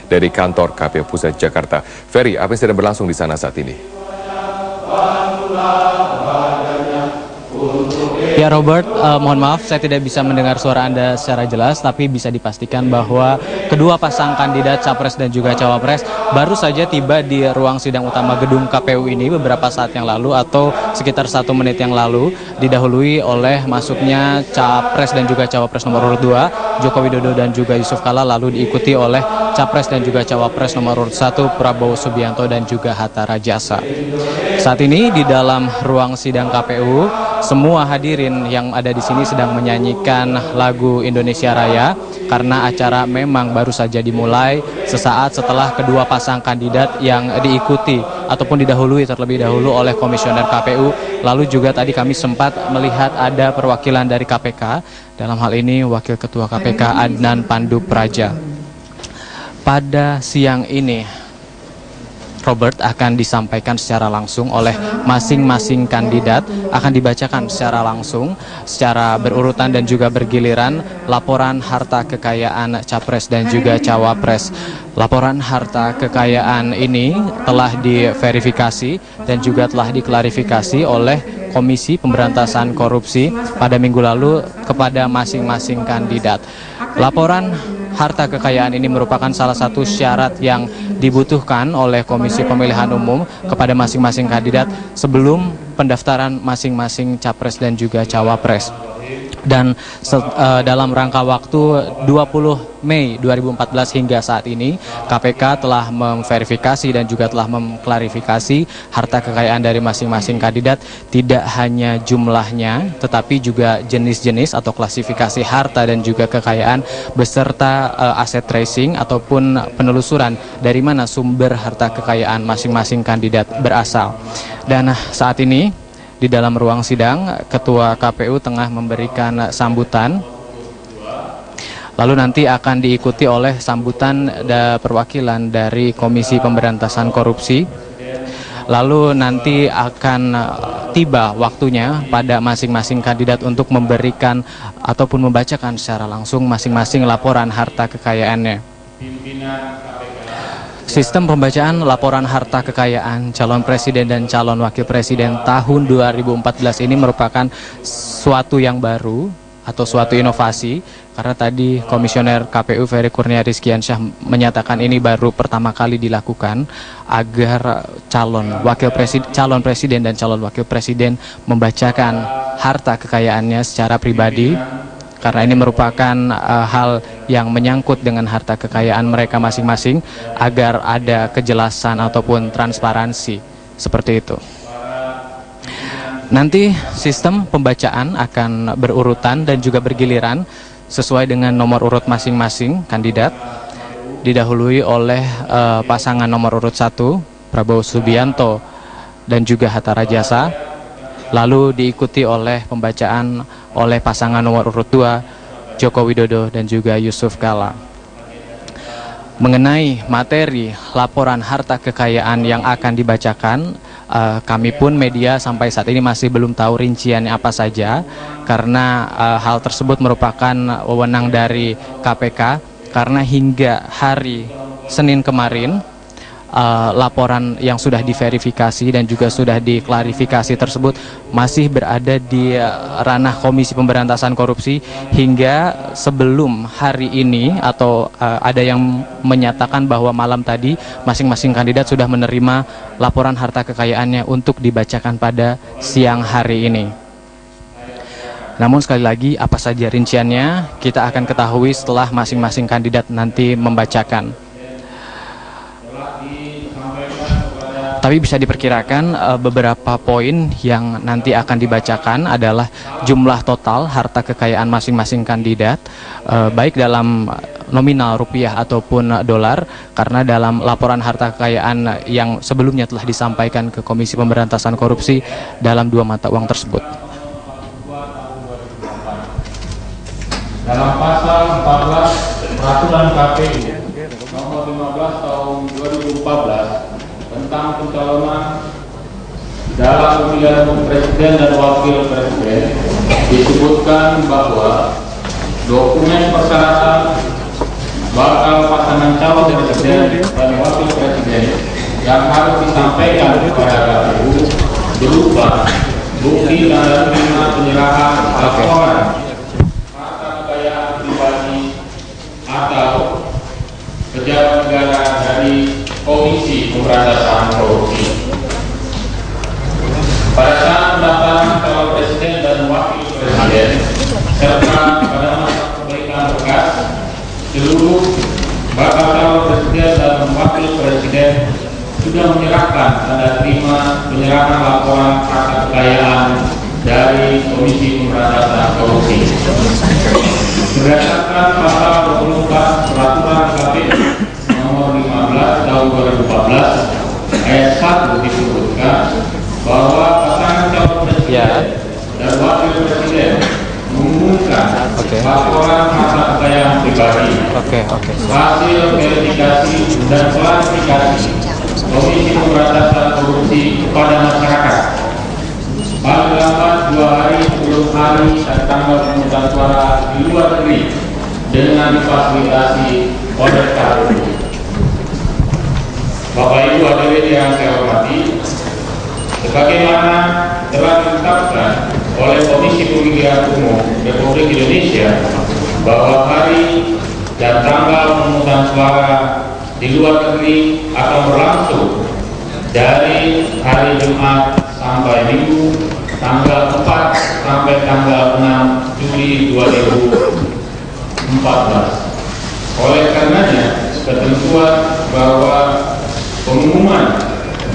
dari kantor KPU Pusat Jakarta. Ferry, apa yang sedang berlangsung di sana saat ini? Ya Robert, mohon maaf saya tidak bisa mendengar suara Anda secara jelas, tapi bisa dipastikan bahwa kedua pasang kandidat Capres dan juga Cawapres baru saja tiba di ruang sidang utama gedung KPU ini beberapa saat yang lalu atau sekitar 1 menit yang lalu, didahului oleh masuknya Capres dan juga Cawapres nomor urut 2, Joko Widodo dan juga Yusuf Kala, lalu diikuti oleh Capres dan juga Cawapres nomor urut 1, Prabowo Subianto dan juga Hatta Rajasa. Saat ini di dalam ruang sidang KPU, semua hadirin yang ada di sini sedang menyanyikan lagu Indonesia Raya karena acara memang baru saja dimulai sesaat setelah kedua pasang kandidat yang diikuti ataupun didahului terlebih dahulu oleh komisioner KPU. Lalu juga tadi kami sempat melihat ada perwakilan dari KPK, dalam hal ini Wakil Ketua KPK Adnan Pandu Praja. Pada siang ini Robert, akan disampaikan secara langsung oleh masing-masing kandidat, akan dibacakan secara langsung, secara berurutan dan juga bergiliran laporan harta kekayaan Capres dan juga Cawapres. Laporan harta kekayaan ini telah diverifikasi dan juga telah diklarifikasi oleh Komisi Pemberantasan Korupsi pada minggu lalu kepada masing-masing kandidat. Laporan harta kekayaan ini merupakan salah satu syarat yang dibutuhkan oleh Komisi Pemilihan Umum kepada masing-masing kandidat sebelum pendaftaran masing-masing Capres dan juga Cawapres. Dan dalam rangka waktu 20 Mei 2014 hingga saat ini, KPK telah memverifikasi dan juga telah mengklarifikasi harta kekayaan dari masing-masing kandidat, tidak hanya jumlahnya tetapi juga jenis-jenis atau klasifikasi harta dan juga kekayaan beserta aset tracing ataupun penelusuran dari mana sumber harta kekayaan masing-masing kandidat berasal. Dan saat ini di dalam ruang sidang, Ketua KPU tengah memberikan sambutan. Lalu nanti akan diikuti oleh sambutan perwakilan dari Komisi Pemberantasan Korupsi. Lalu nanti akan tiba waktunya pada masing-masing kandidat untuk memberikan ataupun membacakan secara langsung masing-masing laporan harta kekayaannya. Sistem pembacaan laporan harta kekayaan calon presiden dan calon wakil presiden tahun 2014 ini merupakan suatu yang baru atau suatu inovasi, karena tadi Komisioner KPU Ferry Kurnia Rizkiansyah menyatakan ini baru pertama kali dilakukan agar calon presiden dan calon wakil presiden membacakan harta kekayaannya secara pribadi, karena ini merupakan hal yang menyangkut dengan harta kekayaan mereka masing-masing agar ada kejelasan ataupun transparansi seperti itu. Nanti sistem pembacaan akan berurutan dan juga bergiliran sesuai dengan nomor urut masing-masing kandidat, didahului oleh pasangan nomor urut 1 Prabowo Subianto dan juga Hatta Rajasa, lalu diikuti oleh pembacaan oleh pasangan nomor urut 2 Joko Widodo dan juga Yusuf Kala. Mengenai materi laporan harta kekayaan yang akan dibacakan, kami pun media sampai saat ini masih belum tahu rinciannya apa saja, karena hal tersebut merupakan wewenang dari KPK, karena hingga hari Senin kemarin laporan yang sudah diverifikasi dan juga sudah diklarifikasi tersebut masih berada di ranah Komisi Pemberantasan Korupsi hingga sebelum hari ini, atau ada yang menyatakan bahwa malam tadi masing-masing kandidat sudah menerima laporan harta kekayaannya untuk dibacakan pada siang hari ini. Namun sekali lagi, apa saja rinciannya kita akan ketahui setelah masing-masing kandidat nanti membacakan. Tapi bisa diperkirakan beberapa poin yang nanti akan dibacakan adalah jumlah total harta kekayaan masing-masing kandidat, baik dalam nominal rupiah ataupun dolar, karena dalam laporan harta kekayaan yang sebelumnya telah disampaikan ke Komisi Pemberantasan Korupsi dalam 2 mata uang tersebut. Dalam pasal 14 Peraturan KPU nomor 15 tahun 2014 tentang pencalonan dalam pemilihan presiden dan wakil presiden, disebutkan bahwa dokumen persyaratan bakal pasangan calon presiden dan wakil presiden yang harus disampaikan kepada KPU berupa bukti tanda terima penyerahan laporan harta kekayaan pribadi atau pejabat negara dari Komisi Pemberantasan Korupsi. Pada saat pendaftaran calon presiden dan wakil presiden serta pada masa perbaikan berkas, seluruh bakal calon presiden dan wakil presiden sudah menyerahkan tanda terima penyerahan laporan harta kekayaan dari Komisi Pemberantasan Korupsi. Berdasarkan pasal 24 Peraturan KPU nomor 15 tahun 2014 ayat 1 disebutkan bahwa pasangan calon presiden dan wakil presiden mengumumkan laporan harta kekayaan pribadi, hasil verifikasi dan klarifikasi Komisi Pemberantasan Korupsi kepada masyarakat paling lambat 2 hari sebelum hari dan tanggal pemungutan suara di luar negeri dengan difasilitasi oleh KPU. Bapak Ibu hadirin yang saya hormati, sebagaimana telah ditetapkan oleh Komisi Pemilihan Umum Republik Indonesia bahwa hari dan tanggal pemungutan suara di luar negeri akan berlangsung dari hari Jumat sampai Minggu tanggal 4 sampai tanggal 6 Juli 2014. Oleh karenanya, ketentuan bahwa pengumuman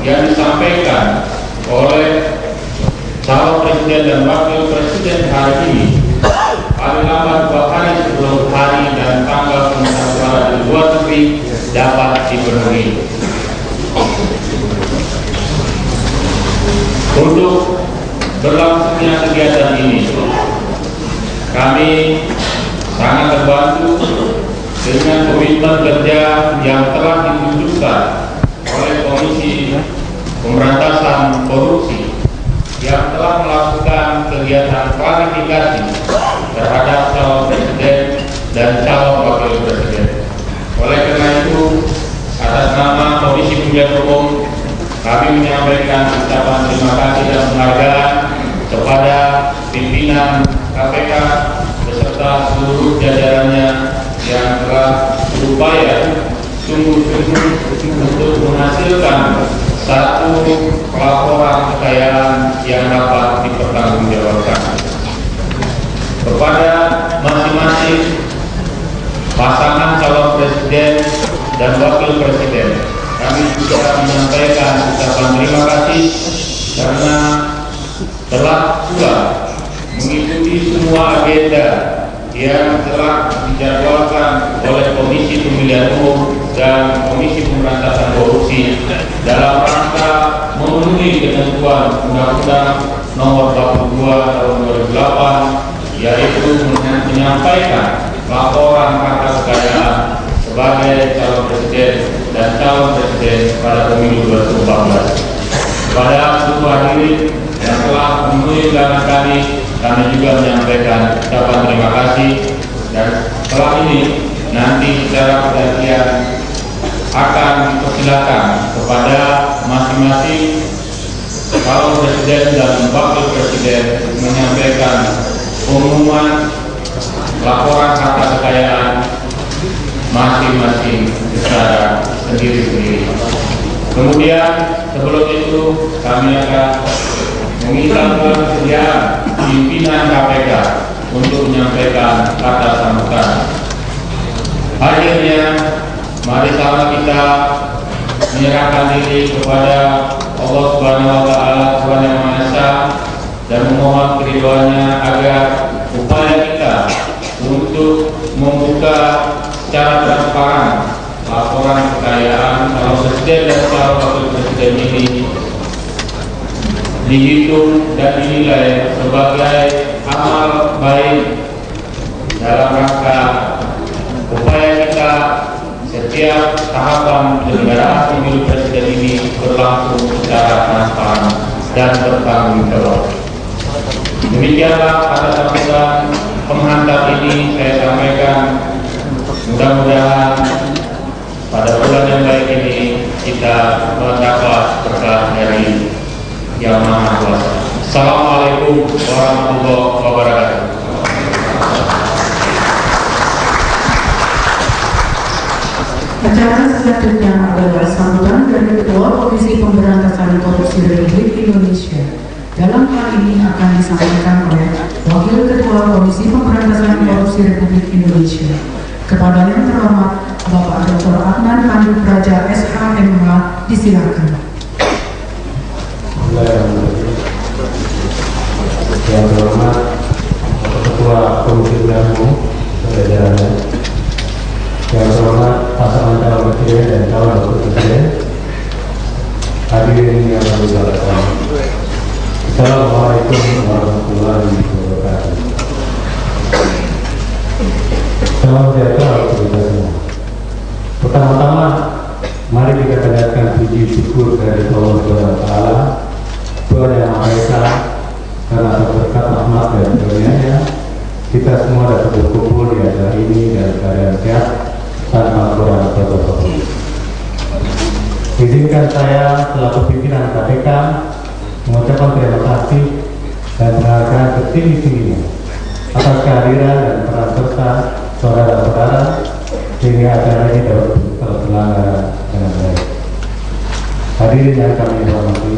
yang disampaikan oleh calon presiden dan wakil presiden hari ini paling lambat 2 hari sebelum hari dan tanggal pemungutan suara di luar negeri dapat dipenuhi. Untuk berlangsungnya kegiatan ini, kami sangat terbantu dengan komitmen kerja yang telah ditunjukkan oleh Komisi Pemberantasan Korupsi yang telah melakukan kegiatan klarifikasi terhadap calon presiden dan calon wakil presiden. Oleh karena itu, atas nama Komisi Pemilihan Umum, kami menyampaikan ucapan terima kasih dan penghargaan kepada pimpinan KPK beserta seluruh jajarannya yang telah berupaya sungguh-sungguh untuk menghasilkan satu laporan kekayaan yang dapat dipertanggungjawabkan. Kepada masing-masing pasangan calon presiden dan wakil presiden, kami juga menyampaikan ucapan terima kasih karena telah pula mengikuti semua agenda yang telah dijadwalkan oleh Komisi Pemilihan Umum dan Komisi Pemberantasan Korupsi dalam rangka memenuhi ketentuan Undang-Undang Nomor 42 Tahun 2008, yaitu menyampaikan laporan harta kekayaan sebagai calon presiden dan calon presiden pada pemilu 2014. Pada seluruh hadirin yang telah memenuhi undangan kami juga menyampaikan ucapan terima kasih, dan setelah ini nanti secara pergantian akan dipersilakan kepada masing-masing calon presiden dan wakil presiden menyampaikan pengumuman laporan harta kekayaan masing-masing secara sendiri-sendiri. Kemudian sebelum itu kami akan meminta kesediaan pimpinan KPK untuk menyampaikan kata sambutan. Akhirnya, mari sama kita menyerahkan diri kepada Allah Subhanahu wa Ta'ala, Tuhan Yang Maha Esa, dan memohon keridhaannya agar upaya kita untuk membuka secara transparan laporan kekayaan calon presiden dan calon wakil presiden ini dihitung dan dinilai sebagai amal baik dalam rangka upaya kita setiap tahapan penyelenggaraan pemilu presiden ini berlangsung secara transparan dan bertanggung jawab. Demikianlah pada sambutan penghantar ini saya sampaikan Mudah-mudahan pada bulan yang baik ini kita mendapat berkah dari Yang Maha Kuasa. Assalamualaikum warahmatullahi wabarakatuh. Acara selanjutnya adalah sambutan dari Ketua Komisi Pemberantasan Korupsi Republik Indonesia. Dalam hal ini akan disampaikan oleh Wakil Ketua Komisi Pemberantasan Korupsi Republik Indonesia. Kepada yang terhormat Bapak Dr. Adnan Pandu Praja SHMH, disilakan. Yang terhormat Ketua Komisi Pemilihan Jajarannya, yang terhormat pasangan calon presiden dan calon wakil presiden, hadirin yang kami muliakan. Assalamualaikum warahmatullahi wabarakatuh. Salam sejahtera untuk kita semua. Pertama-tama, mari kita panjatkan puji syukur dari Allah Subhanahu wa Ta'ala, Tuhan yang Maha Esa, karena atas berkat rahmat dan karunia-Nya kita semua dapat berkumpul di acara ini dalam keadaan sehat tanpa kurang protokol. Izinkan saya selaku pimpinan KPK mengucapkan terima kasih dan menghargai setinggi-tingginya atas kehadiran dan peran serta saudara-saudara sehingga acara ini dapat terselenggara dengan baik. Hadirin yang kami hormati,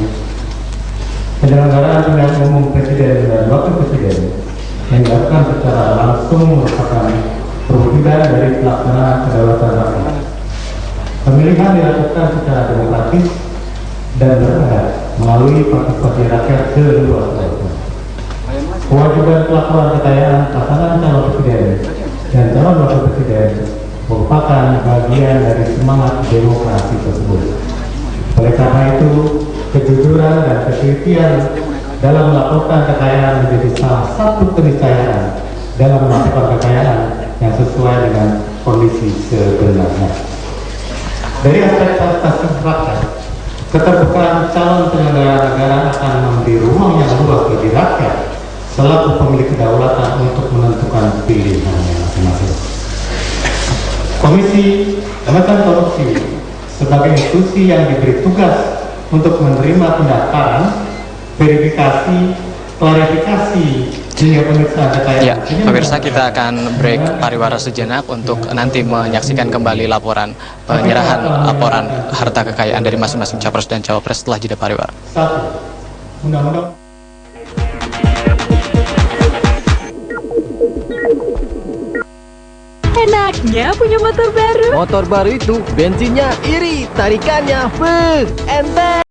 penyelenggaraan pemilihan umum presiden dan wakil presiden yang dilakukan secara langsung merupakan perwujudan dari pelaksanaan kedaulatan rakyat. Pemilihan dilakukan secara demokratis dan beradab melalui partisipasi rakyat seluas-luasnya. Kewajiban pelaporan kekayaan pasangan calon presiden dan calon wakil presiden merupakan bagian dari semangat demokrasi tersebut. Oleh karena itu, kejujuran dan ketelitian dalam melaporkan kekayaan menjadi salah satu keniscayaan dalam melakukan kekayaan yang sesuai dengan kondisi sebenarnya. Dari aspek partisipasi rakyat, keterbukaan calon penyelenggara negara akan memberi ruang yang luas bagi rakyat selaku pemilik kedaulatan untuk menentukan pilihannya masing-masing. Komisi Pemberantasan Korupsi sebagai institusi yang diberi tugas untuk menerima pendaftaran, verifikasi, klarifikasi, hingga pemeriksaan kekayaan. Ya, pemirsa, kita akan break pariwara sejenak untuk nanti menyaksikan kembali laporan penyerahan laporan harta kekayaan dari masing-masing capres dan cawapres setelah jeda pariwara. 1. Undang-undang enaknya punya motor baru. Motor baru itu bensinnya irit, tarikannya enteng.